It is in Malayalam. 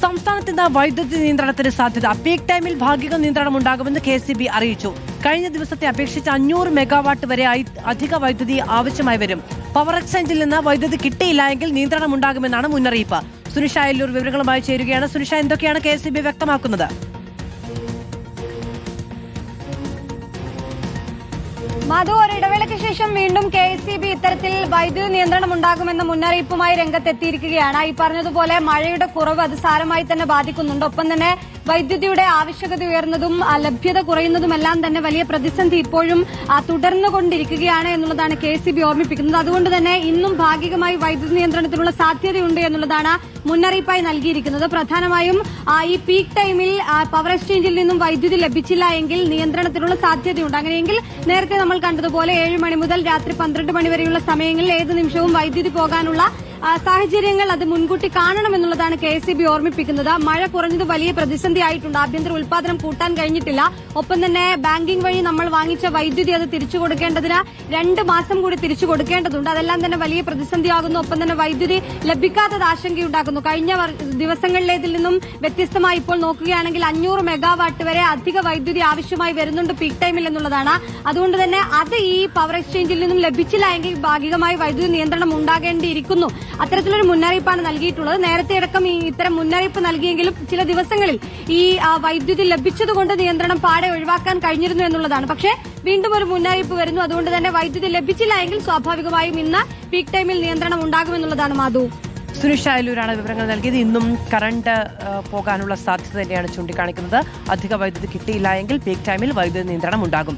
സംസ്ഥാനത്ത് ഇന്ന് വൈദ്യുതി നിയന്ത്രണത്തിന് സാധ്യത. പീക്ക് ടൈമിൽ ഭാഗിക നിയന്ത്രണം ഉണ്ടാകുമെന്ന് KCB അറിയിച്ചു. കഴിഞ്ഞ ദിവസത്തെ അപേക്ഷിച്ച് 500 മെഗാവാട്ട് വരെ അധിക വൈദ്യുതി ആവശ്യമായി വരും. പവർ എക്സ്ചേഞ്ചിൽ നിന്ന് വൈദ്യുതി കിട്ടിയില്ല എങ്കിൽ നിയന്ത്രണം ഉണ്ടാകുമെന്നാണ് മുന്നറിയിപ്പ്. സുനിഷ എല്ലൂർ വിവരങ്ങളുമായി ചേരുകയാണ്. സുനിഷ, എന്തൊക്കെയാണ് KCB വ്യക്തമാക്കുന്നത്? മധു, ഒരിടവേളയ്ക്ക് ശേഷം വീണ്ടും KCB ഇത്തരത്തിൽ വൈദ്യുതി നിയന്ത്രണം ഉണ്ടാകുമെന്ന മുന്നറിയിപ്പുമായി രംഗത്തെത്തിയിരിക്കുകയാണ്. ഈ പറഞ്ഞതുപോലെ മഴയുടെ കുറവ് അത് സാരമായി തന്നെ ബാധിക്കുന്നുണ്ട്. ഒപ്പം തന്നെ വൈദ്യുതിയുടെ ആവശ്യകത ഉയർന്നതും ലഭ്യത കുറയുന്നതുമെല്ലാം തന്നെ വലിയ പ്രതിസന്ധി ഇപ്പോഴും തുടർന്നുകൊണ്ടിരിക്കുകയാണ് എന്നുള്ളതാണ് KCB ഓർമ്മിപ്പിക്കുന്നത്. അതുകൊണ്ട് തന്നെ ഇന്നും ഭാഗികമായി വൈദ്യുതി നിയന്ത്രണത്തിനുള്ള സാധ്യതയുണ്ട് എന്നുള്ളതാണ് മുന്നറിയിപ്പായി നൽകിയിരിക്കുന്നത്. പ്രധാനമായും ഈ പീക്ക് ടൈമിൽ പവർ എക്സ്ചേഞ്ചിൽ നിന്നും വൈദ്യുതി ലഭിച്ചില്ല എങ്കിൽ നിയന്ത്രണത്തിനുള്ള സാധ്യതയുണ്ട്. അങ്ങനെയെങ്കിൽ നേരത്തെ നമ്മൾ കണ്ടതുപോലെ 7 മണി മുതൽ രാത്രി 12 മണി വരെയുള്ള സമയങ്ങളിൽ ഏത് നിമിഷവും വൈദ്യുതി പോകാനുള്ള സാഹചര്യങ്ങൾ അത് മുൻകൂട്ടി കാണണമെന്നുള്ളതാണ് KCB ഓർമ്മിപ്പിക്കുന്നത്. മഴ കുറഞ്ഞത് വലിയ പ്രതിസന്ധിയായിട്ടുണ്ട്. ആഭ്യന്തര ഉൽപാദനം കൂട്ടാൻ കഴിഞ്ഞിട്ടില്ല. ഒപ്പം തന്നെ ബാങ്കിംഗ് വഴി നമ്മൾ വാങ്ങിച്ച വൈദ്യുതി അത് തിരിച്ചു കൊടുക്കേണ്ടതിന് 2 മാസം കൂടി തിരിച്ചു കൊടുക്കേണ്ടതുണ്ട്. അതെല്ലാം തന്നെ വലിയ പ്രതിസന്ധിയാകുന്നു. ഒപ്പം തന്നെ വൈദ്യുതി ലഭിക്കാത്തത് ആശങ്കയുണ്ടാക്കുന്നു. കഴിഞ്ഞ ദിവസങ്ങളിലേതിൽ നിന്നും വ്യത്യസ്തമായി ഇപ്പോൾ നോക്കുകയാണെങ്കിൽ 500 മെഗാവാട്ട് വരെ അധിക വൈദ്യുതി ആവശ്യമായി വരുന്നുണ്ട് പീക്ക് ടൈമിൽ എന്നുള്ളതാണ്. അതുകൊണ്ട് തന്നെ അത് ഈ പവർ എക്സ്ചേഞ്ചിൽ നിന്നും ലഭിച്ചില്ല എങ്കിൽ ഭാഗികമായി വൈദ്യുതി നിയന്ത്രണം ഉണ്ടാകേണ്ടിയിരിക്കുന്നു. അത്തരത്തിലൊരു മുന്നറിയിപ്പാണ് നൽകിയിട്ടുള്ളത്. നേരത്തെ അടക്കം ഇത്തരം മുന്നറിയിപ്പ് നൽകിയെങ്കിലും ചില ദിവസങ്ങളിൽ ഈ വൈദ്യുതി ലഭിച്ചതുകൊണ്ട് നിയന്ത്രണം പാടെ ഒഴിവാക്കാൻ കഴിഞ്ഞിരുന്നു എന്നുള്ളതാണ്. പക്ഷേ വീണ്ടും ഒരു മുന്നറിയിപ്പ് വരുന്നു. അതുകൊണ്ട് തന്നെ വൈദ്യുതി ലഭിച്ചില്ല എങ്കിൽ സ്വാഭാവികമായും ഇന്ന് പീക്ക് ടൈമിൽ നിയന്ത്രണം ഉണ്ടാകുമെന്നുള്ളതാണ്. മാധു, സുനിഷ എല്ലൂരാണ് വിവരങ്ങൾ നൽകിയത്. ഇന്നും കറണ്ട് പോകാനുള്ള സാധ്യത തന്നെയാണ് ചൂണ്ടിക്കാണിക്കുന്നത്. അധിക വൈദ്യുതി കിട്ടിയില്ല എങ്കിൽ പീക്ക് ടൈമിൽ വൈദ്യുതി നിയന്ത്രണം ഉണ്ടാകും.